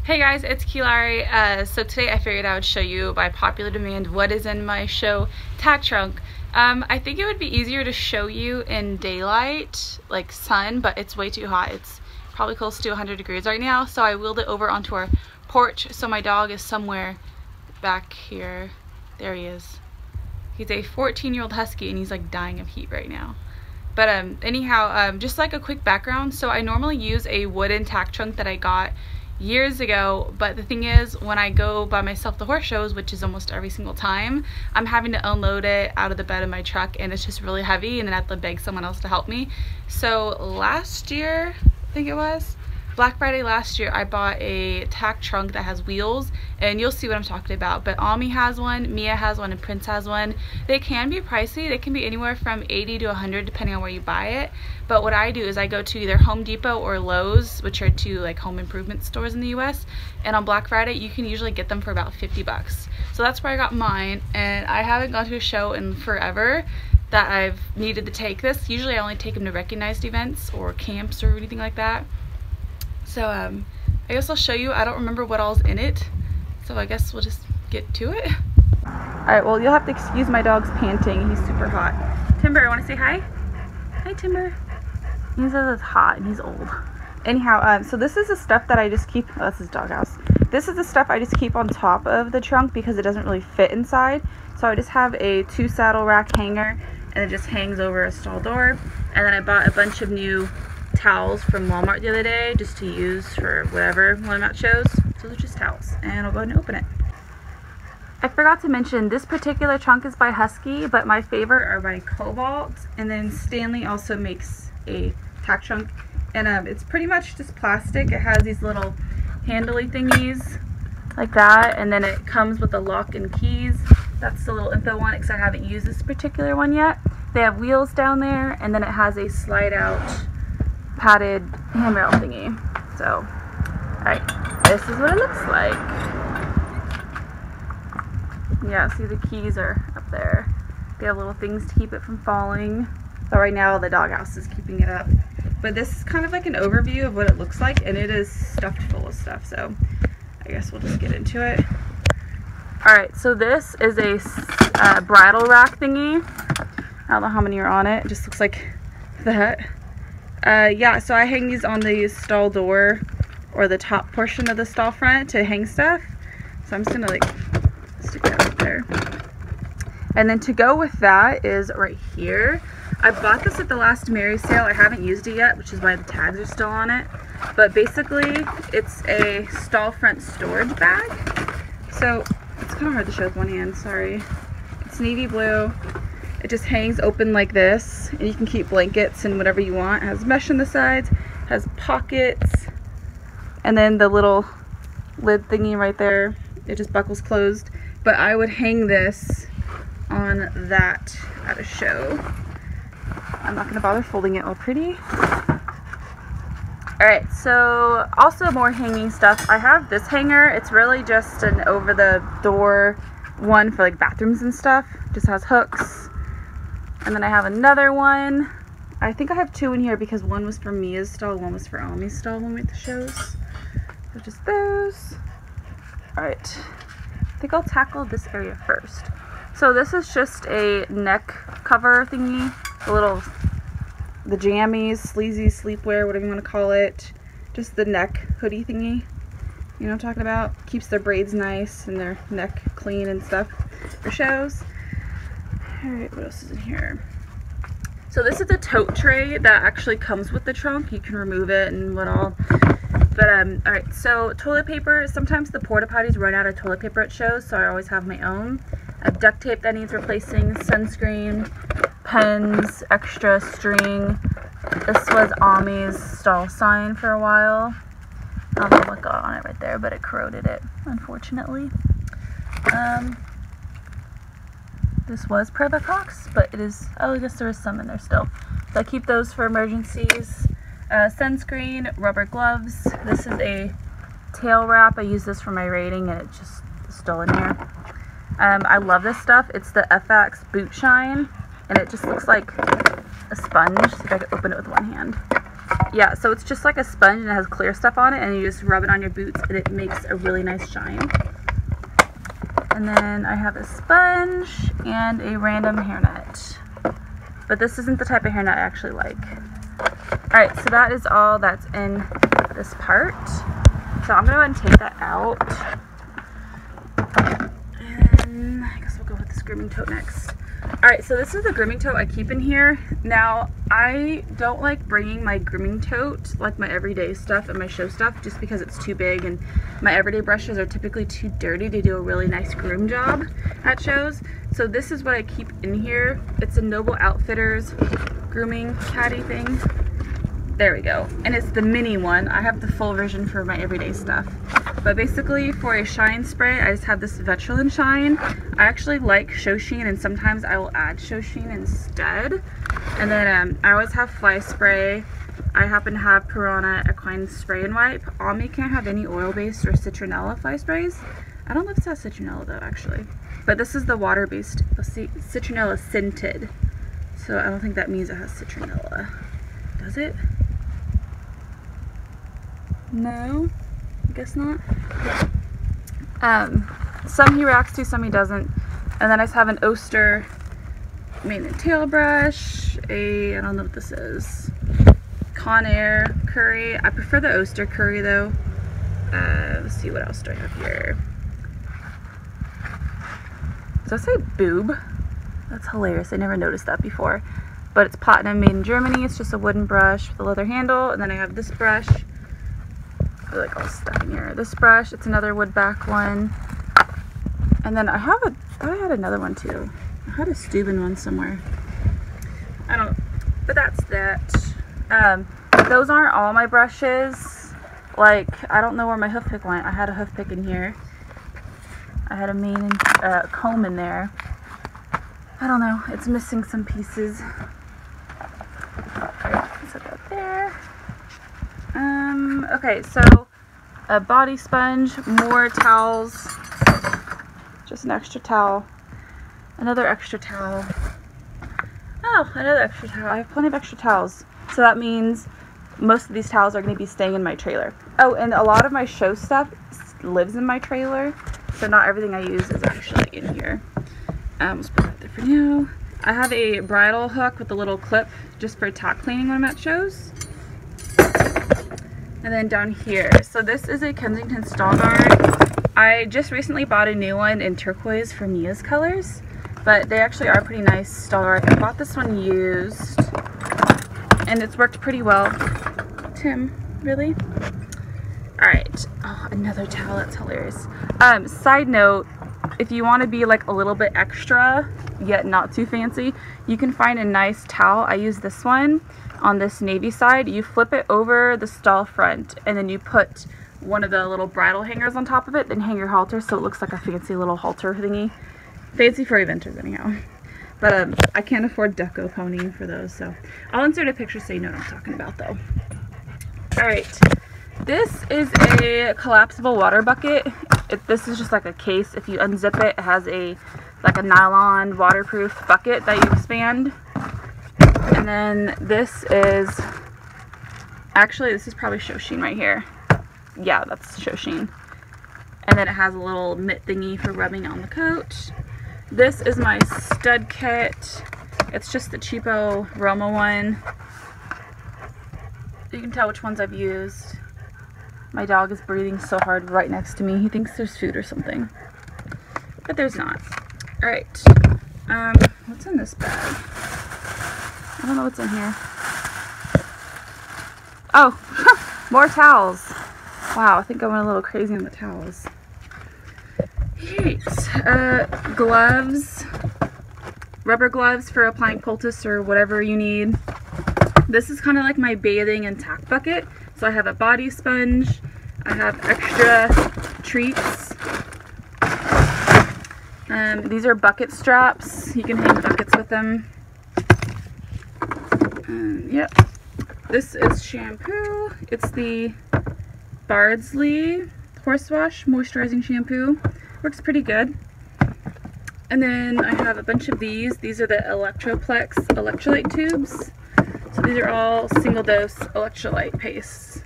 Hey guys, it's Keelari. So today I figured I would show you by popular demand what is in my show Tack trunk. I think it would be easier to show you in daylight, like sun, but it's way too hot. It's probably close to 100 degrees right now, so I wheeled it over onto our porch. So my dog is somewhere back here. There he is. He's a 14-year-old husky and he's like dying of heat right now. But anyhow, just like a quick background, so I normally use a wooden tack trunk that I got years ago, but the thing is, when I go by myself to horse shows, which is almost every single time, I'm having to unload it out of the bed of my truck and it's just really heavy, and then I have to beg someone else to help me. So last year, I think it was Black Friday last year, I bought a tack trunk that has wheels, and you'll see what I'm talking about. But Ami has one, Mia has one, and Prince has one. They can be pricey. They can be anywhere from 80 to 100 depending on where you buy it. But what I do is I go to either Home Depot or Lowe's, which are two like home improvement stores in the US, and on Black Friday you can usually get them for about 50 bucks. So that's where I got mine, and I haven't gone to a show in forever that I've needed to take this. Usually I only take them to recognized events or camps or anything like that. So I guess I'll show you. I don't remember what all's in it, so I guess we'll just get to it. Alright, well, you'll have to excuse my dog's panting. He's super hot. Timber, want to say hi? Hi, Timber. He says it's hot and he's old. Anyhow, so this is the stuff that I just keep. Oh, that's his doghouse. This is the stuff I just keep on top of the trunk because it doesn't really fit inside. So I just have a 2-saddle rack hanger, and it just hangs over a stall door. And then I bought a bunch of new towels from Walmart the other day just to use for whatever when I'm at shows. So they're just towels, and I'll go ahead and open it. I forgot to mention, this particular trunk is by Husky, but my favorite are by Cobalt, and then Stanley also makes a tack trunk, and it's pretty much just plastic. It has these little handly thingies like that, and then it comes with a lock and keys. That's the little info one, because I haven't used this particular one yet. They have wheels down there, and then it has a slide out padded handrail thingy. So, alright, this is what it looks like. Yeah, see, the keys are up there. They have little things to keep it from falling. So right now the doghouse is keeping it up. But this is kind of like an overview of what it looks like, and it is stuffed full of stuff, so I guess we'll just get into it. Alright, so this is a bridal rack thingy. I don't know how many are on it. It just looks like that. Yeah, so I hang these on the stall door or the top portion of the stall front to hang stuff. So I'm just gonna like stick that right there. And then to go with that is right here. I bought this at the last Mary sale. I haven't used it yet, which is why the tags are still on it. But basically, it's a stall front storage bag. So it's kind of hard to show with one hand, sorry. It's navy blue. It just hangs open like this, and you can keep blankets and whatever you want. It has mesh on the sides, has pockets, and then the little lid thingy right there, it just buckles closed. But I would hang this on that at a show. I'm not gonna bother folding it all pretty. Alright, so also more hanging stuff. I have this hanger. It's really just an over the door one for like bathrooms and stuff. Just has hooks. And then I have another one. I think I have two in here because one was for Mia's stall, one was for Ami's stall when we went to shows. So just those. Alright. I think I'll tackle this area first. So this is just a neck cover thingy. The jammies, sleazy sleepwear, whatever you want to call it. Just the neck hoodie thingy. You know what I'm talking about? Keeps their braids nice and their neck clean and stuff for shows. Alright, what else is in here? So this is a tote tray that actually comes with the trunk. You can remove it and what all. But alright, so toilet paper. Sometimes the porta potties run out of toilet paper at shows, so I always have my own. I have duct tape that needs replacing, sunscreen, pens, extra string. This was Ami's stall sign for a while. I don't know what got on it right there, but it corroded it, unfortunately. This was Prevocox, but it is, oh, I guess there is some in there still. So I keep those for emergencies. Sunscreen, rubber gloves. This is a tail wrap. I use this for my raiding, and it just is still in here. I love this stuff. It's the FX Boot Shine, and it just looks like a sponge. See if I can open it with one hand. Yeah, so it's just like a sponge and it has clear stuff on it, and you just rub it on your boots and it makes a really nice shine. And then I have a sponge and a random hairnet. But this isn't the type of hairnet I actually like. Alright, so that is all that's in this part. So I'm going to go ahead and take that out. And I guess we'll go with this grooming tote next. Alright, so this is the grooming tote I keep in here. Now, I don't like bringing my grooming tote, like my everyday stuff and my show stuff, just because it's too big and my everyday brushes are typically too dirty to do a really nice groom job at shows. So this is what I keep in here. It's a Noble Outfitters Grooming Caddy thing. There we go. And it's the mini one. I have the full version for my everyday stuff. But basically for a shine spray, I just have this Veteran Shine. I actually like Show Sheen, and sometimes I will add Show Sheen instead. And then I always have fly spray. I happen to have Piranha Equine Spray and Wipe. Omni can't have any oil-based or citronella fly sprays. I don't know if it has citronella though, actually. But this is the water-based. Let's see, citronella scented. So I don't think that means it has citronella. Does it? No, I guess not. Some he reacts to, some he doesn't. And then I just have an Oster mane and tail brush, I don't know what this is, Conair Curry. I prefer the Oster Curry though. Let's see, what else do I have here? Does that say boob? That's hilarious, I never noticed that before. But it's platinum, made in Germany. It's just a wooden brush with a leather handle. And then I have this brush. I like all stuff in here. This brush, it's another wood back one. And then I have I thought I had another one too. I had a Steuben one somewhere. I don't know, but that's that. Those aren't all my brushes. Like, I don't know where my hoof pick went. I had a hoof pick in here. I had a mane and comb in there. I don't know, it's missing some pieces. Set that there. Okay, so a body sponge, more towels, just an extra towel, another extra towel. Oh, another extra towel. I have plenty of extra towels. So that means most of these towels are going to be staying in my trailer. Oh, and a lot of my show stuff lives in my trailer, so not everything I use is actually in here. Let's put that there for now. I have a bridle hook with a little clip just for tack cleaning when I'm at shows. And then down here, so this is a Kensington stall guard. I just recently bought a new one in turquoise for Mia's colors, but they actually are pretty nice stall guard. I bought this one used, and it's worked pretty well. Tim, really? Alright, oh, another towel, that's hilarious. Side note, if you want to be like a little bit extra, yet not too fancy, you can find a nice towel. I use this one on this navy side. You flip it over the stall front, and then you put one of the little bridle hangers on top of it, then hang your halter so it looks like a fancy little halter thingy. Fancy for eventers anyhow. But I can't afford deco pony for those, so I'll insert a picture so you know what I'm talking about though. Alright, this is a collapsible water bucket. This is just like a case. If you unzip it, it has like a nylon waterproof bucket that you expand. And then this is, actually this is probably Show Sheen right here. Yeah, that's Show Sheen. And then it has a little mitt thingy for rubbing on the coat. This is my stud kit. It's just the cheapo Roma one. You can tell which ones I've used. My dog is breathing so hard right next to me. He thinks there's food or something. But there's not. Alright. What's in this bag? I don't know what's in here. Oh, more towels. Wow, I think I went a little crazy on the towels. Alright. Gloves. Rubber gloves for applying poultice or whatever you need. This is kind of like my bathing and tack bucket. So I have a body sponge. I have extra treats. These are bucket straps. You can hang buckets with them. Yep. This is shampoo. It's the Bardsley Horse Wash Moisturizing Shampoo. Works pretty good. And then I have a bunch of these. These are the Electroplex electrolyte tubes. So these are all single dose electrolyte pastes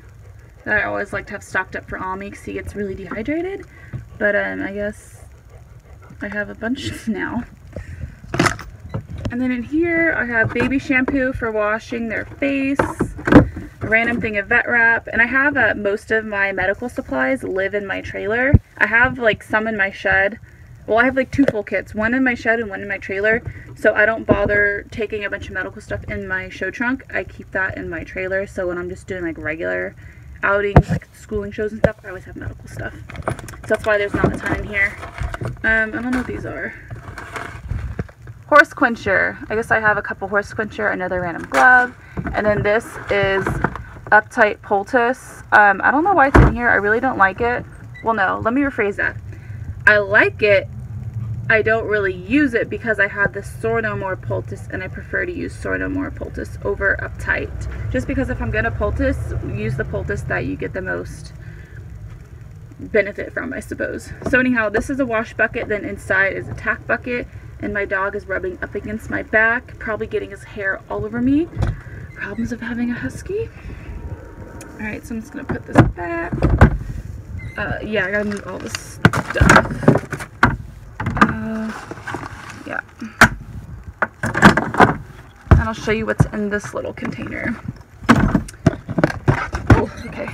that I always like to have stocked up for Ami because he gets really dehydrated. But I guess I have a bunch now. And then in here I have baby shampoo for washing their face, a random thing of vet wrap, and I have most of my medical supplies live in my trailer. I have like some in my shed. Well, I have like 2 full kits, one in my shed and one in my trailer, so I don't bother taking a bunch of medical stuff in my show trunk. I keep that in my trailer, so when I'm just doing like regular outings, like schooling shows and stuff, I always have medical stuff. So that's why there's not a ton in here. I don't know what these are. Horse quencher. I guess I have a couple horse quencher, another random glove, and then this is uptight poultice. I don't know why it's in here. I really don't like it. Well, no, let me rephrase that. I like it. I don't really use it because I have the Sornomore poultice and I prefer to use Sornomore poultice over uptight. Just because if I'm gonna poultice, use the poultice that you get the most benefit from, I suppose. So anyhow, this is a wash bucket, then inside is a Tack bucket, and my dog is rubbing up against my back, probably getting his hair all over me. Problems of having a husky. Alright, so I'm just gonna put this back. Yeah, I gotta move all this stuff. Yeah. And I'll show you what's in this little container. Oh, okay.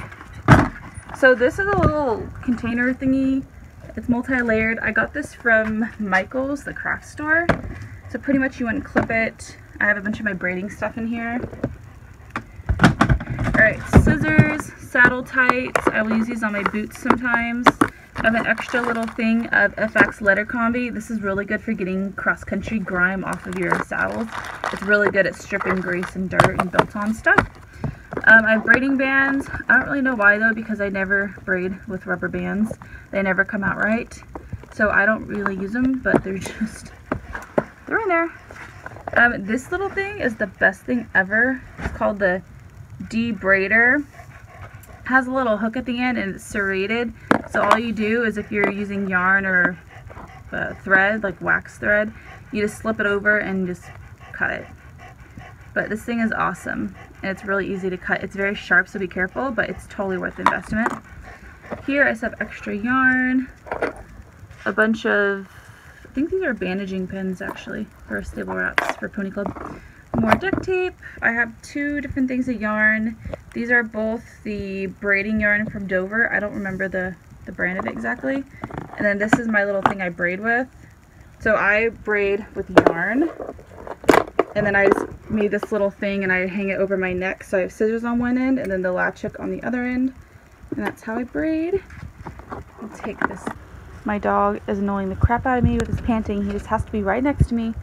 So this is a little container thingy. It's multi-layered. I got this from Michael's, the craft store. So pretty much you want to clip it. I have a bunch of my braiding stuff in here. Alright, scissors, saddle tights. I will use these on my boots sometimes. I have an extra little thing of FX leather combi. This is really good for getting cross-country grime off of your saddles. It's really good at stripping grease and dirt and built-on stuff. I have braiding bands. I don't really know why though, because I never braid with rubber bands. They never come out right. So I don't really use them, but they're in there. This little thing is the best thing ever. It's called the debraider. Has a little hook at the end and it's serrated. So all you do is if you're using yarn or thread, like wax thread, you just slip it over and just cut it. But this thing is awesome and it's really easy to cut. It's very sharp, so be careful, but it's totally worth the investment. Here I just have extra yarn, a bunch of, I think these are bandaging pins actually, for stable wraps for Pony Club. More duct tape. I have 2 different things of yarn. These are both the braiding yarn from Dover. I don't remember the brand of it exactly. And then this is my little thing I braid with. So I braid with yarn. And then I just made this little thing and I hang it over my neck. So I have scissors on one end and then the latch hook on the other end. And that's how I braid. I'll take this. My dog is annoying the crap out of me with his panting. He just has to be right next to me.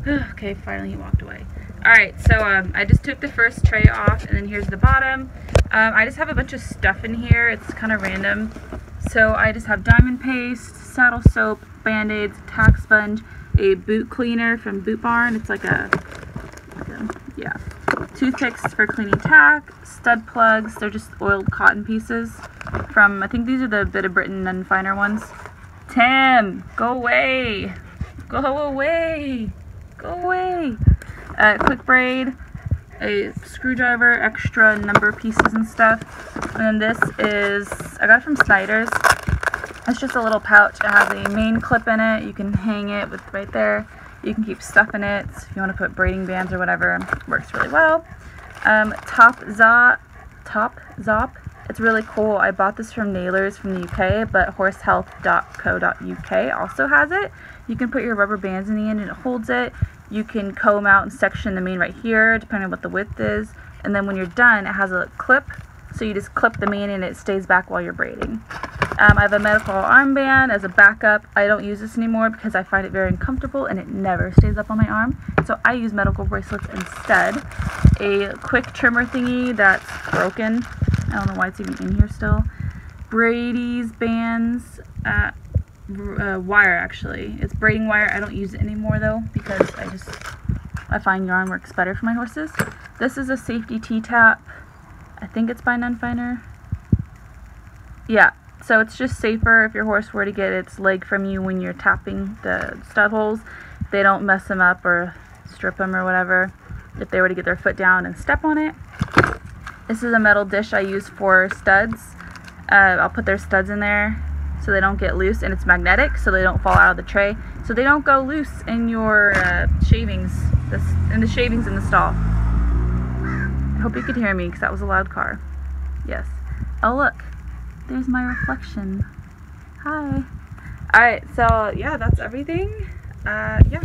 Okay, finally he walked away. Alright, so I just took the first tray off and then here's the bottom. I just have a bunch of stuff in here. It's kind of random. So I just have diamond paste, saddle soap, band-aids, tack sponge, a boot cleaner from Boot Barn. It's like a yeah. Toothpicks for cleaning tack, stud plugs. They're just oiled cotton pieces from, I think these are the Bit of Britain None Finer ones. Tim, go away. Go away. Go away. Quick braid, a screwdriver, extra number pieces and stuff. And then this is, I got it from Snyder's. It's just a little pouch. It has a main clip in it. You can hang it with right there. You can keep stuff in it. So if you want to put braiding bands or whatever, it works really well. Top Zop. It's really cool. I bought this from Nailers from the UK, but horsehealth.co.uk also has it. You can put your rubber bands in the end and it holds it. You can comb out and section the mane right here, depending on what the width is. And then when you're done, it has a clip. So you just clip the mane and it stays back while you're braiding. I have a medical armband as a backup. I don't use this anymore because I find it very uncomfortable and it never stays up on my arm. So I use medical bracelets instead. A quick trimmer thingy that's broken. I don't know why it's even in here still. Brady's bands. Wire actually. It's braiding wire. I don't use it anymore though because I find yarn works better for my horses. This is a safety T-tap. I think it's by None Finer. Yeah, so it's just safer if your horse were to get its leg from you when you're tapping the stud holes. They don't mess them up or strip them or whatever. if they were to get their foot down and step on it. This is a metal dish I use for studs. I'll put their studs in there so they don't get loose, and it's magnetic so they don't fall out of the tray, so they don't go loose in your shavings, in the shavings in the stall. I hope you could hear me because that was a loud car. Yes. Oh look, there's my reflection. Hi. Alright, so yeah, that's everything. Yeah.